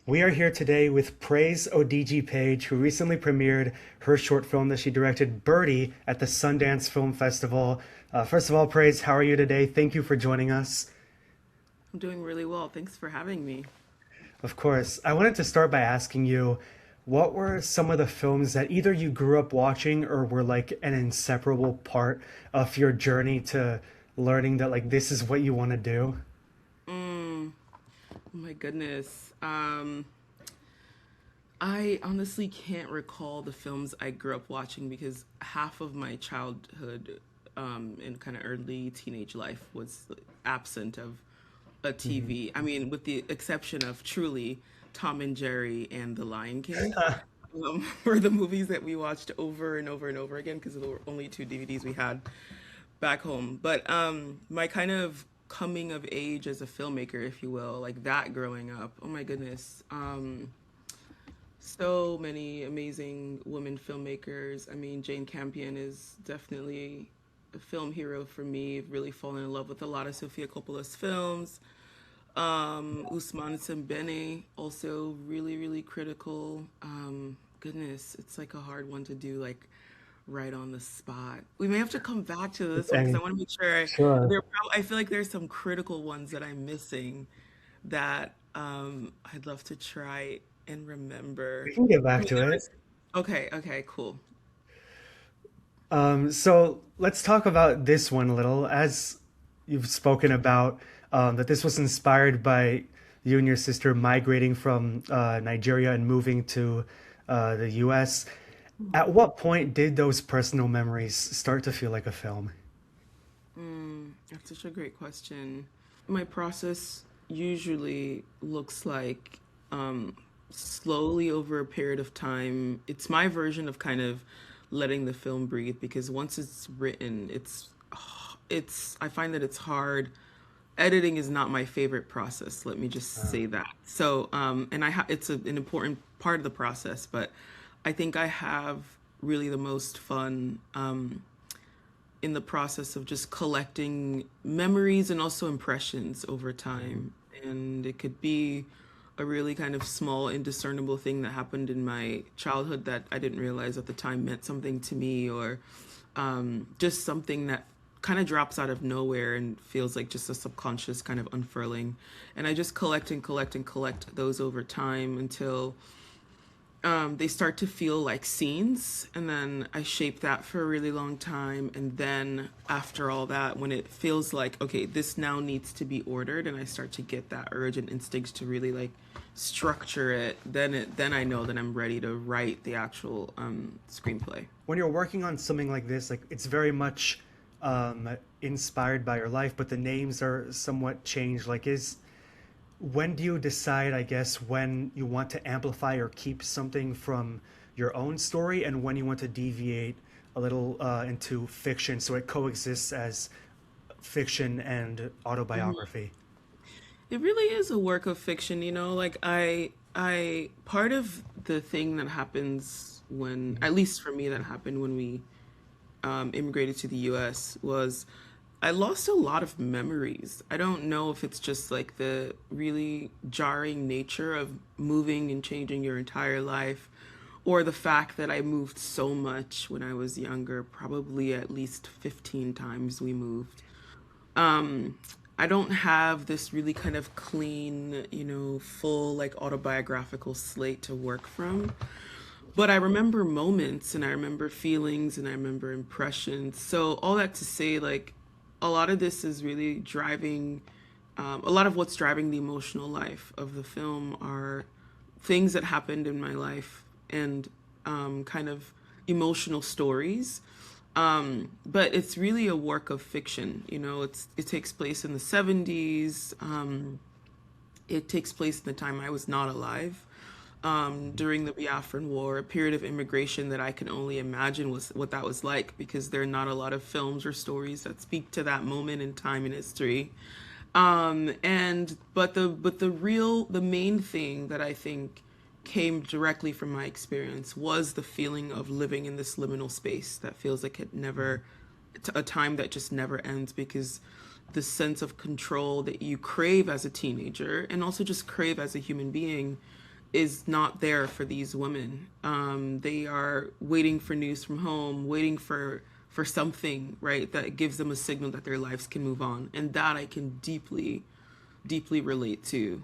We are here today with Praise Odigie Paige, who recently premiered her short film that she directed, Birdie, at the Sundance Film Festival. First of all, Praise, how are you today? Thank you for joining us. I'm doing really well. Thanks for having me. Of course, I wanted to start by asking you, what were some of the films that either you grew up watching or were like an inseparable part of your journey to learning that like this is what you want to do? Mm, oh my goodness. I honestly can't recall the films I grew up watching because half of my childhood and kind of early teenage life was absent of a Mhm. TV. I mean, with the exception of truly Tom and Jerry and The Lion King, were the movies that we watched over and over and over again because there were only two DVDs we had back home. But my kind of coming of age as a filmmaker, if you will, like that growing up. Oh my goodness. So many amazing women filmmakers. I mean, Jane Campion is definitely a film hero for me. I've really fallen in love with a lot of Sofia Coppola's films. Usman Sembene, also really, really critical. Goodness, it's like a hard one to do, like right on the spot. We may have to come back to this one because I And want to make sure sure, I feel like there's some critical ones that I'm missing that I'd love to try and we remember. can get I back mean, to it. okay, okay, cool. So let's talk about this one a little. As you've spoken about, that this was inspired by you and your sister migrating from Nigeria and moving to the US. At what point did those personal memories start to feel like a film? That's such a great question. My process usually looks like slowly over a period of time. It's my version of kind of letting the film breathe because once it's written, I find that it's hard. Editing is not my favorite process. Let me just Uh, say that. So, and an important part of the process, but I think I have really the most fun in the process of just collecting memories and also impressions over mhm. time. And it could be a really kind of small, indiscernible thing that happened in my childhood that I didn't realize at the time meant something to me, or just something that kind of drops out of nowhere and feels like just a subconscious kind of unfurling. And I just collect and collect and collect those over time until they start to feel like scenes, and then I shape that for a really long time, and then after all that, when it feels like okay, this now needs to be ordered, and I start to get that urge and instinct to really like structure it, then I know that I'm ready to write the actual screenplay. When you're working on something like this, like it's very much inspired by your life, but the names are somewhat changed. Like, is when do you decide, I guess, when you want to amplify or keep something from your own story and when you want to deviate a little into fiction so it coexists as fiction and autobiography? It really is a work of fiction, you know, like I part of the thing that happens when, at least for me, that happened when we immigrated to the US was I lost a lot of memories. I don't know if it's just like the really jarring nature of moving and changing your entire life, or the fact that I moved so much when I was younger, probably at least 15 times we moved. Um, I don't have this really kind of clean, full like autobiographical slate to work from. But I remember moments and I remember feelings and I remember impressions. So, all that to say, like, a lot of this is really driving, a lot of what's driving the emotional life of the film are things that happened in my life and kind of emotional stories. But it's really a work of fiction. It takes place in the 70s. It takes place in the time I was not alive, during the Biafran War, a period of immigration that I can only imagine was what that was like because there are not a lot of films or stories that speak to that moment in time in history. And but the main thing that I think came directly from my experience was the feeling of living in this liminal space that feels like a time that just never ends because the sense of control that you crave as a teenager and also just crave as a human being is not there for these women. They are waiting for news from home, waiting for something, right, that gives them a signal that their lives can move on, and that I can deeply relate to.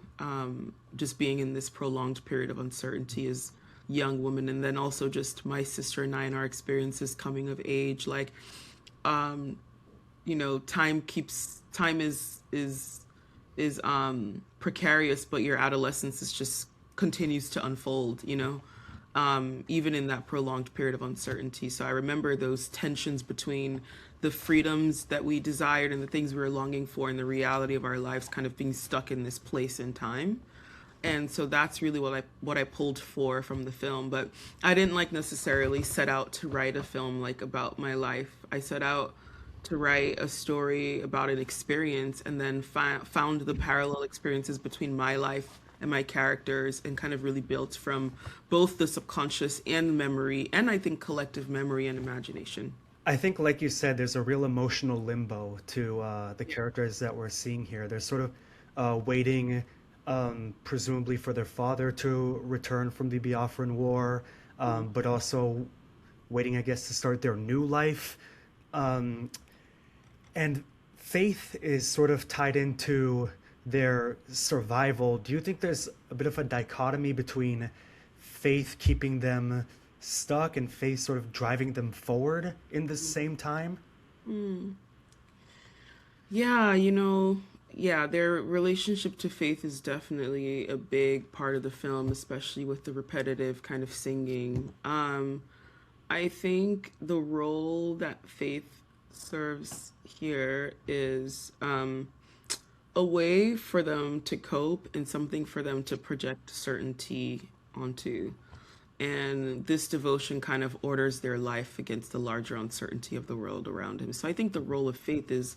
Just being in this prolonged period of uncertainty as young women, and then also just my sister and I and our experiences coming of age, like, time is precarious, but your adolescence is just continues to unfold, even in that prolonged period of uncertainty. So I remember those tensions between the freedoms that we desired and the things we were longing for and the reality of our lives kind of being stuck in this place in time. And so that's really what I pulled for from the film. But I didn't like necessarily set out to write a film like about my life. I set out to write a story about an experience, and then found the parallel experiences between my life and my characters, and kind of really built from both the subconscious and memory, and I think collective memory and imagination. I think, like you said, there's a real emotional limbo to the characters that we're seeing here. They're sort of waiting, presumably, for their father to return from the Biafran War, but also waiting, I guess, to start their new life. Um, and faith is sort of tied into their survival. Do you think there's a bit of a dichotomy between faith keeping them stuck and faith sort of driving them forward in the same time? Yeah, yeah, their relationship to faith is definitely a big part of the film, especially with the repetitive kind of singing. I think the role that faith serves here is a way for them to cope and something for them to project certainty onto. And this devotion kind of orders their life against the larger uncertainty of the world around him. So I think the role of faith is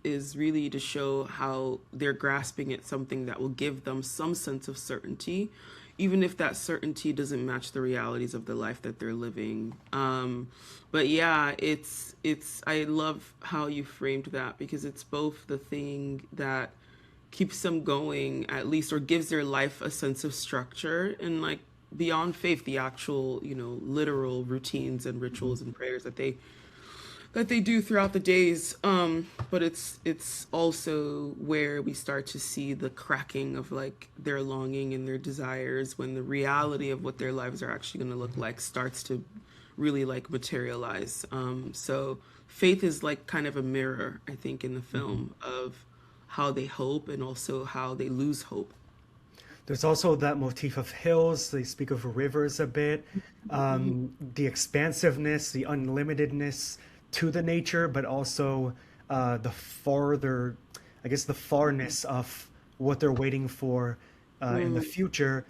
is really to show how they're grasping at something that will give them some sense of certainty, even if that certainty doesn't match the realities of the life that they're living. But yeah, it's I love how you framed that, because it's both the thing that keeps them going, at least, or gives their life a sense of structure, and like beyond faith, the actual, literal routines and rituals and prayers that they do throughout the days. But it's also where we start to see the cracking of like their longing and their desires, when the reality of what their lives are actually going to look like starts to really like materialize. So faith is like kind of a mirror, I think, in the film of how they hope and also how they lose hope. There's also that motif of hills. They speak of rivers a bit, the expansiveness, the unlimitedness to the nature, but also the farther, I guess, the farness of what they're waiting for in the future.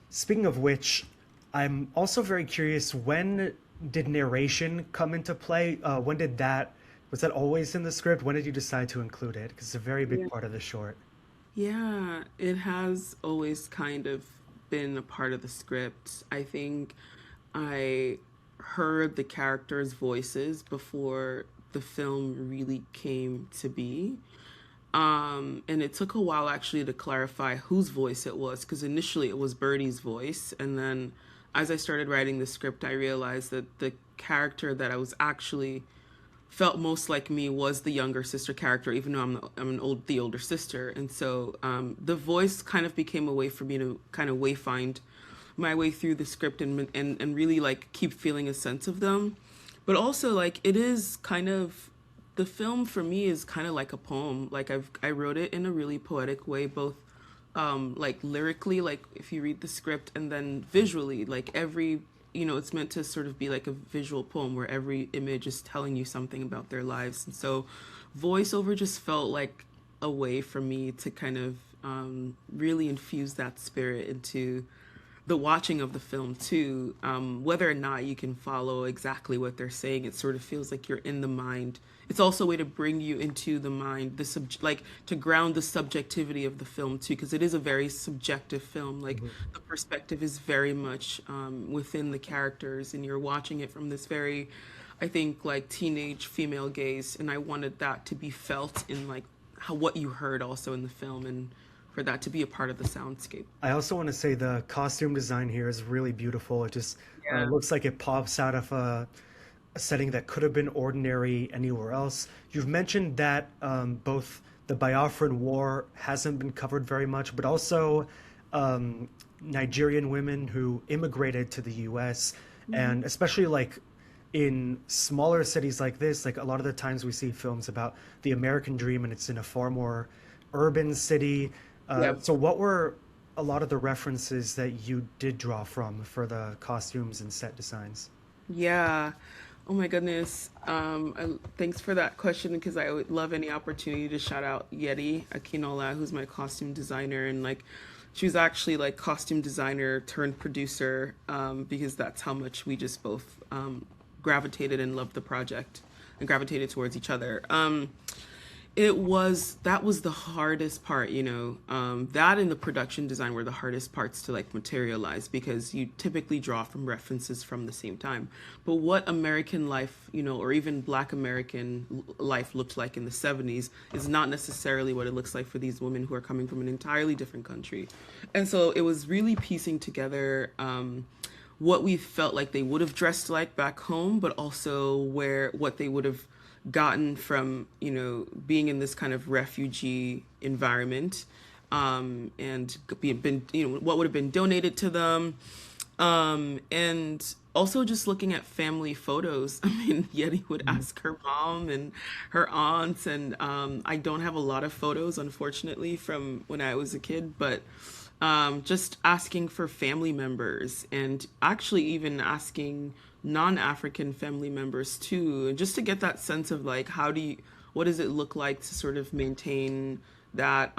Speaking of which, I'm also very curious, when did narration come into play? When did that, was that always in the script? When did you decide to include it? Because it's a very big part of the short. Yeah, it has always kind of been a part of the script. I think I heard the characters' voices before the film really came to be. And it took a while actually to clarify whose voice it was, because initially it was Birdie's voice. And then as I started writing the script, I realized that the character that I was actually felt most like me was the younger sister character, even though the older sister. And so the voice kind of became a way for me to kind of wayfind my way through the script, and really like keep feeling a sense of them. But also, like, it is kind of, the film for me is kind of like a poem. Like I wrote it in a really poetic way, both like lyrically, like if you read the script, and then visually, like every, it's meant to sort of be like a visual poem where every image is telling you something about their lives. And so voiceover just felt like a way for me to kind of really infuse that spirit into the watching of the film too. Whether or not you can follow exactly what they're saying, it sort of feels like you're in the mind. It's also a way to bring you into the mind, like to ground the subjectivity of the film too, because it is a very subjective film. Like the perspective is very much within the characters, and you're watching it from this very, I think, like teenage female gaze, and I wanted that to be felt in like how what you heard also in the film, and for that to be a part of the soundscape. I also want to say the costume design here is really beautiful. It just Yeah. looks like it pops out of a setting that could have been ordinary anywhere else. You've mentioned that both the Biafran War hasn't been covered very much, but also um, Nigerian women who immigrated to the US, Hmm. and especially like in smaller cities like this, like a lot of the times we see films about the American dream and it's in a far more urban city. Yeah. So what were a lot of the references that you did draw from for the costumes and set designs? Yeah. Oh my goodness. Thanks for that question because I would love any opportunity to shout out Yeti Akinola, who's my costume designer, and like she was actually like costume designer turned producer, because that's how much we just both gravitated and loved the project and gravitated towards each other. That was the hardest part, that and the production design were the hardest parts to like materialize because you typically draw from references from the same time. But what American life, or even Black American life looked like in the 70s is not necessarily what it looks like for these women who are coming from an entirely different country. And so it was really piecing together what we felt like they would have dressed like back home, but also what they would have gotten from being in this kind of refugee environment, and been what would have been donated to them, and also just looking at family photos. I mean, Yeti would Mhm. ask her mom and her aunts, and I don't have a lot of photos, unfortunately, from when I was a kid, but just asking for family members and actually even asking non-African family members too, just to get that sense of like, what does it look like to sort of maintain that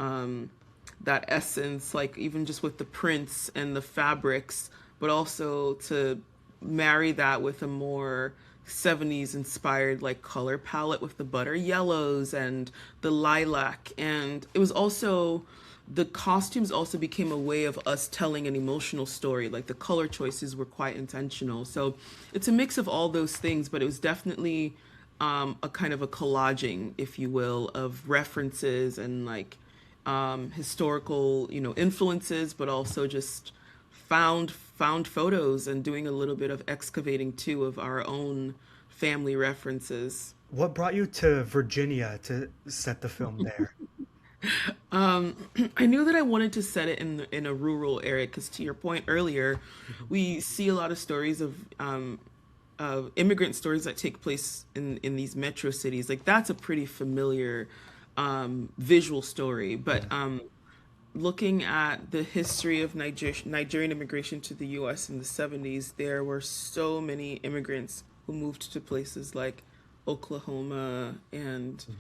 essence, like even just with the prints and the fabrics, but also to marry that with a more 70s inspired like color palette with the butter yellows and the lilac. And it was also, the costumes also became a way of us telling an emotional story. Like the color choices were quite intentional. So it's a mix of all those things, but it was definitely a kind of a collaging, if you will, of references and like historical, influences, but also just found photos and doing a little bit of excavating too of our own family references. What brought you to Virginia to set the film there? I knew that I wanted to set it in a rural area because, to your point earlier, Mhm. we see a lot of stories of immigrant stories that take place in these metro cities. Like that's a pretty familiar visual story. But Yeah. looking at the history of Nigerian immigration to the U.S. in the 70s, there were so many immigrants who moved to places like Oklahoma and Mhm.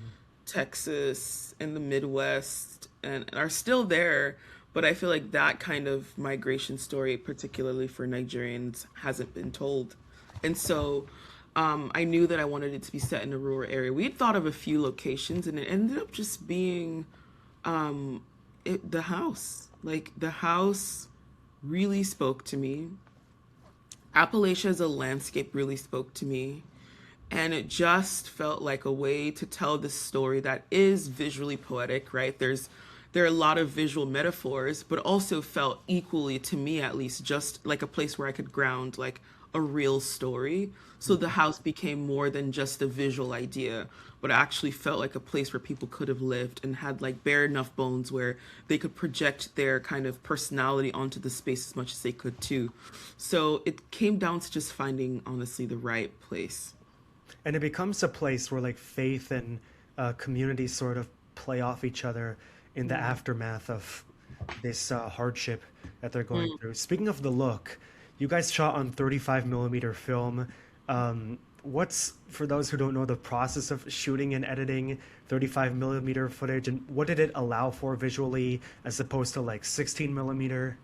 Texas and the Midwest and are still there. But I feel like that kind of migration story, particularly for Nigerians, hasn't been told. And so I knew that I wanted it to be set in a rural area. We had thought of a few locations, and it ended up just being the house. Like the house really spoke to me. Appalachia as a landscape really spoke to me. And it just felt like a way to tell this story that is visually poetic, right? There are a lot of visual metaphors, but also felt equally to me at least just like a place where I could ground like a real story. So the Mhm. house became more than just a visual idea, but actually felt like a place where people could have lived and had like bare enough bones where they could project their kind of personality onto the space as much as they could too. So it came down to just finding honestly the right place. And it becomes a place where like faith and community sort of play off each other in the Mm. aftermath of this hardship that they're going Mm. through. Speaking of the look, you guys shot on 35 millimeter film. What's, for those who don't know, the process of shooting and editing 35 millimeter footage, and what did it allow for visually as opposed to like 16 millimeter?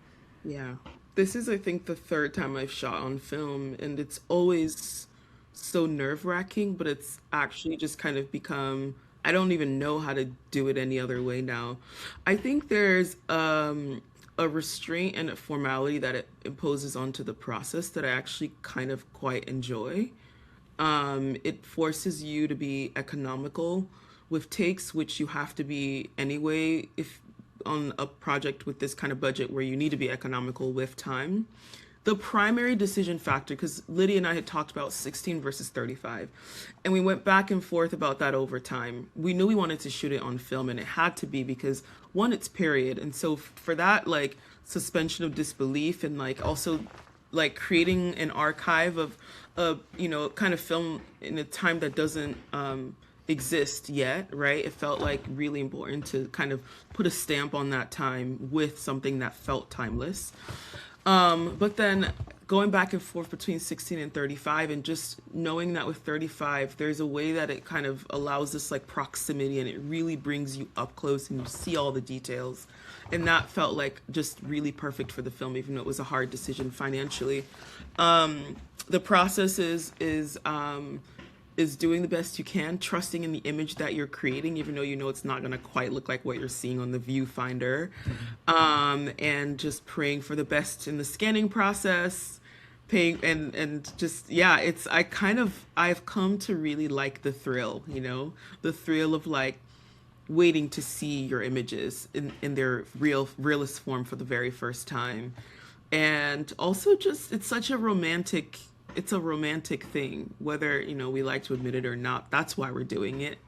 Yeah. This is, I think, the third time I've shot on film, and it's always so nerve-wracking, but it's actually just kind of become, I don't even know how to do it any other way now. I think there's a restraint and a formality that it imposes onto the process that I actually kind of quite enjoy. It forces you to be economical with takes, which you have to be anyway, if on a project with this kind of budget where you need to be economical with time, the primary decision factor, because Lydia and I had talked about 16 versus 35, and we went back and forth about that over time. We knew we wanted to shoot it on film, and it had to be because, one, it's period. And so for that, like, suspension of disbelief and, like, also, like, creating an archive of, kind of film in a time that doesn't exist yet, right? It felt like really important to kind of put a stamp on that time with something that felt timeless. But then going back and forth between 16 and 35, and just knowing that with 35, there's a way that it kind of allows this like proximity, and it really brings you up close and you see all the details. And that felt like just really perfect for the film, even though it was a hard decision financially. The process is doing the best you can, trusting in the image that you're creating, even though you know it's not going to quite look like what you're seeing on the viewfinder, and just praying for the best in the scanning process, paying and just yeah, I've come to really like the thrill, the thrill of like waiting to see your images in their realist form for the very first time, and also just it's a romantic thing, whether we like to admit it or not. That's why we're doing it.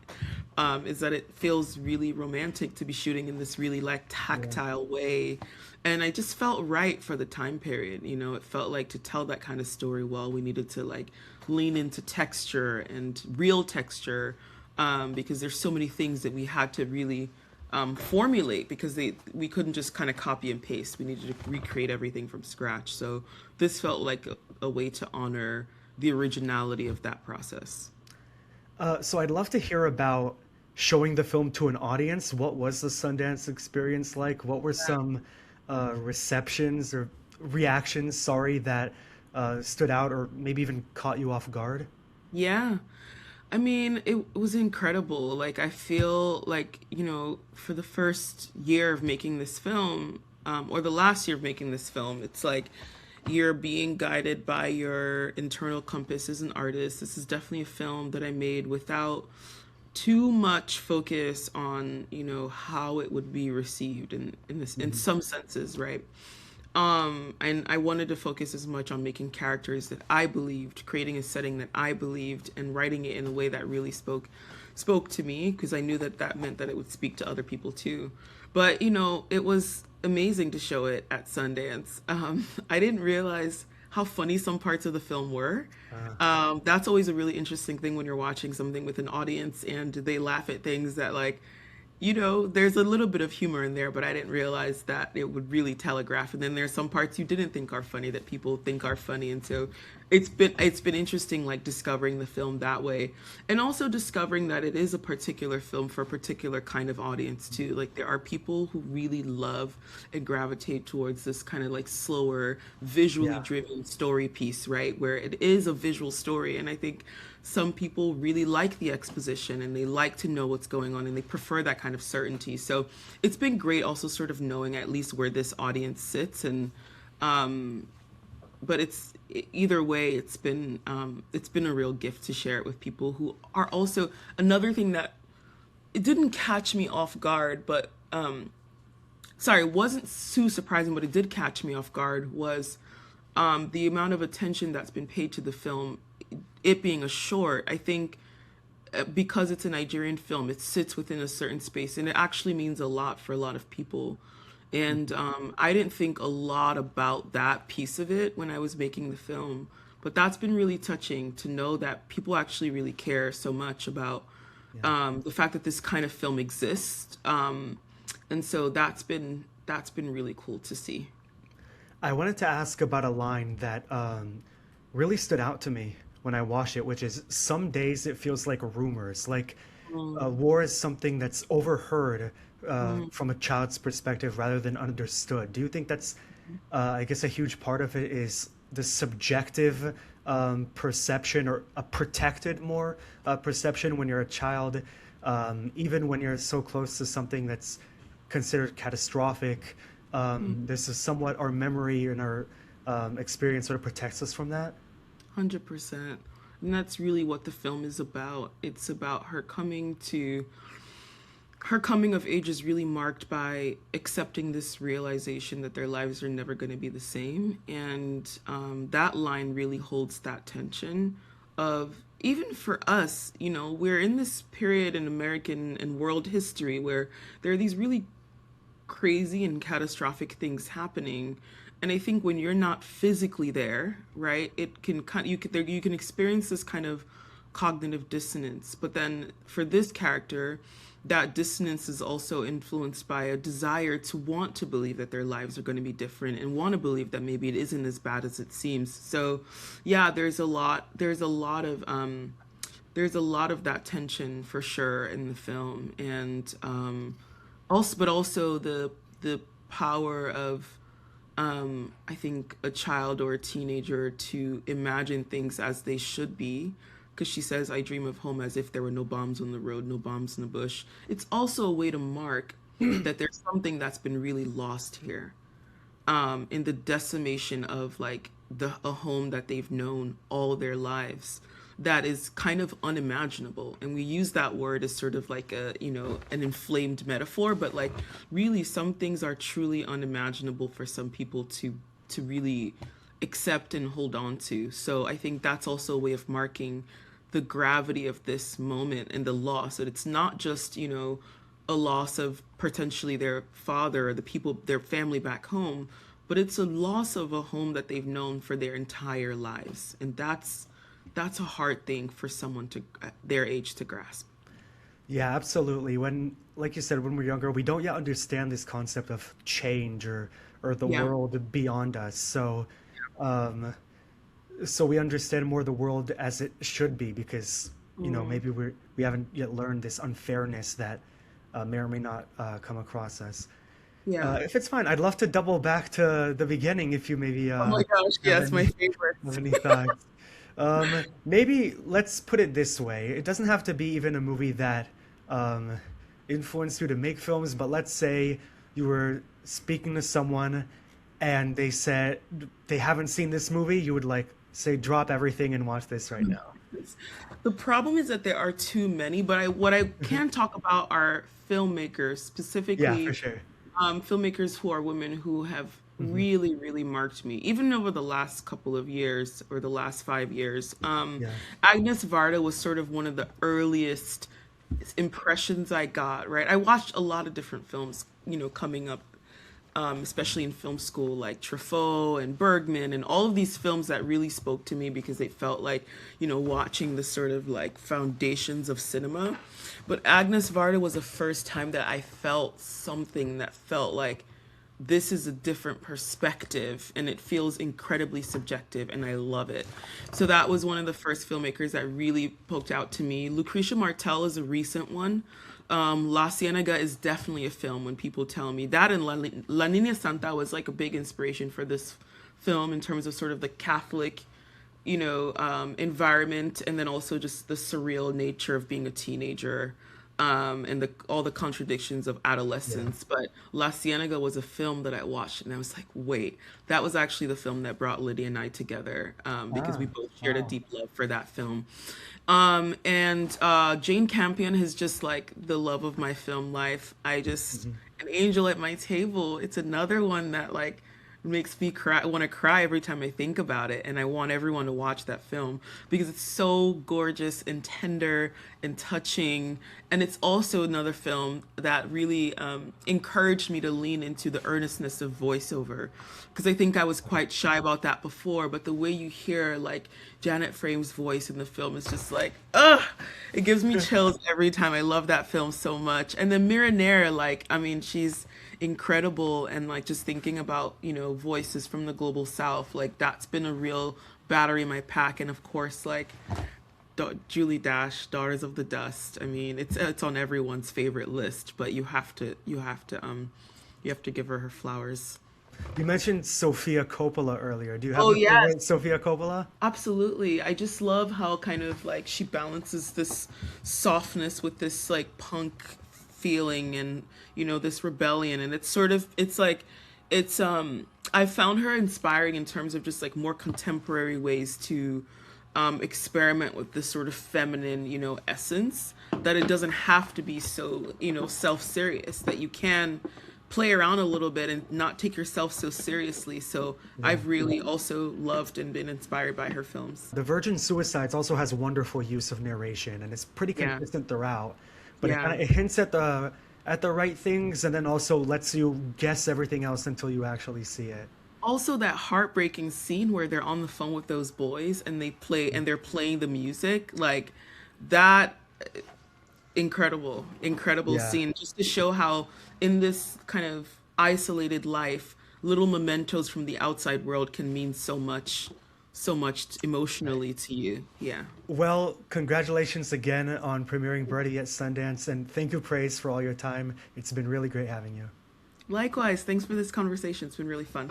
Is that it feels really romantic to be shooting in this really like tactile way, and I just felt right for the time period. It felt like to tell that kind of story well, we needed to like lean into texture and real texture, because there's so many things that we had to really formulate, because we couldn't just kind of copy and paste. We needed to recreate everything from scratch. So this felt like a way to honor the originality of that process. So I'd love to hear about showing the film to an audience. What was the Sundance experience like? What were some receptions or reactions, that stood out or maybe even caught you off guard? Yeah. I mean, it was incredible. Like, I feel like, for the first year of making this film, or the last year of making this film, it's like you're being guided by your internal compass as an artist. This is definitely a film that I made without too much focus on, how it would be received in some senses, right? And I wanted to focus as much on making characters that I believed, creating a setting that I believed, and writing it in a way that really spoke to me, because I knew that meant that it would speak to other people too. But it was amazing to show it at Sundance. I didn't realize how funny some parts of the film were. That's always a really interesting thing when you're watching something with an audience and they laugh at things that like, there's a little bit of humor in there, but I didn't realize that it would really telegraph. And then there's some parts you didn't think are funny that people think are funny. And so it's been interesting, like discovering the film that way, and also discovering that it is a particular film for a particular kind of audience too. Like there are people who really love and gravitate towards this kind of like slower, visually driven story piece, right? Where it is a visual story. And I think some people really like the exposition and they like to know what's going on and they prefer that kind of certainty. So it's been great also sort of knowing at least where this audience sits. And but either way, it's been a real gift to share it with people who are also, another thing that it didn't catch me off guard, but it wasn't too surprising, but it did catch me off guard, was the amount of attention that's been paid to the film. It being a short, I think, because it's a Nigerian film, it sits within a certain space, and it actually means a lot for a lot of people. And I didn't think a lot about that piece of it when I was making the film, but that's been really touching to know that people actually really care so much about the fact that this kind of film exists, and so that's been really cool to see. I wanted to ask about a line that really stood out to me when I watched it, which is, some days it feels like rumors, like war is something that's overheard from a child's perspective rather than understood. Do you think that's, I guess, a huge part of it is the subjective perception, or a protected more perception when you're a child, even when you're so close to something that's considered catastrophic? This is somewhat our memory and our experience sort of protects us from that. 100%. And that's really what the film is about. It's about her coming to her coming of age is really marked by accepting this realization that their lives are never going to be the same. And that line really holds that tension of, even for us, we're in this period in American and world history where there are these really crazy and catastrophic things happening. And I think when you're not physically there, right, it can kind you can experience this kind of cognitive dissonance. But then for this character, that dissonance is also influenced by a desire to want to believe that their lives are going to be different and want to believe that maybe it isn't as bad as it seems. So yeah, there's a lot of that tension for sure in the film. And also the power of I think a child or a teenager to imagine things as they should be. Because she says, I dream of home as if there were no bombs on the road, no bombs in the bush. It's also a way to mark that there's something that's been really lost here, in the decimation of like a home that they've known all their lives. That is kind of unimaginable. And we use that word as sort of like an inflamed metaphor, but like really some things are truly unimaginable for some people to really accept and hold on to. So I think that's also a way of marking the gravity of this moment and the loss, that it's not just, a loss of potentially their father or the people, their family back home, but it's a loss of a home that they've known for their entire lives. And that's a hard thing for someone to their age to grasp. Yeah, absolutely. When, like you said, when we're younger, we don't yet understand this concept of change or the Yeah. world beyond us. Um, so we understand more the world as it should be because, Mm. maybe we haven't yet learned this unfairness that may or may not come across us. Yeah. If it's fine, I'd love to double back to the beginning if you maybe Oh my gosh, have yes, my any favorites. have any thoughts. Maybe let's put it this way. It doesn't have to be even a movie that um, influenced you to make films, but let's say you were speaking to someone and they said they haven't seen this movie, you would like say drop everything and watch this right now. The problem is that there are too many, but what I can talk about are filmmakers, Yeah, for specifically sure. filmmakers who are women who have Hmm. really, really marked me, even over the last couple of years or the last 5 years. Yeah. Agnes Varda was sort of one of the earliest impressions I got, right? I watched a lot of different films, coming up, especially in film school, like Truffaut and Bergman, and all of these films that really spoke to me because they felt like, watching the sort of like foundations of cinema. But Agnes Varda was the first time that I felt something that felt like this is a different perspective and it feels incredibly subjective and I love it. So that was one of the first filmmakers that really poked out to me. Lucretia Martel is a recent one. La Cienega is definitely a film when people tell me that, and La Nina Santa was like a big inspiration for this film in terms of sort of the Catholic, environment, and then also just the surreal nature of being a teenager, and all the contradictions of Yeah. adolescence. But La Cienega was a film that I watched, and I was like, wait, that was actually the film that brought Lydia and I together, because we Ah, both shared a wow. deep love for that film. And Jane Campion is just like the love of my film life. Hmm. An Angel at My Table. It's another one that like makes me cry, want to cry every time I think about it. And I want everyone to watch that film because it's so gorgeous and tender and touching. And it's also another film that really encouraged me to lean into the earnestness of voiceover, because I think I was quite shy about that before. But the way you hear like Janet Frame's voice in the film is just like, ugh, it gives me chills every time. I love that film so much. And then Mira Nair, like, I mean, she's incredible. And like just thinking about, voices from the global south, like that's been a real battery in my pack. And of course, like Julie Dash, Daughters of the Dust. I mean, it's on everyone's favorite list, but you have to give her flowers. You mentioned Sofia Coppola earlier. Do you have Oh a yes, favorite Sofia Coppola? absolutely. I just love how kind of like she balances this softness with this like punk feeling, and this rebellion, and it's like I found her inspiring in terms of just like more contemporary ways to experiment with this sort of feminine, essence, that it doesn't have to be so, self-serious, that you can play around a little bit and not take yourself so seriously. So Yeah. I've really also loved and been inspired by her films. The Virgin Suicides also has wonderful use of narration, and it's pretty Yeah. consistent throughout. But it Yeah. kind of it hints at the right things, and then also lets you guess everything else until you actually see it. Also, that heartbreaking scene where they're on the phone with those boys and they're playing the music, like that, incredible Yeah. scene, just to show how in this kind of isolated life, little mementos from the outside world can mean so much emotionally to you. Yeah. Well, congratulations again on premiering Birdie at Sundance, and thank you, Praise, for all your time. It's been really great having you. Likewise, thanks for this conversation. It's been really fun.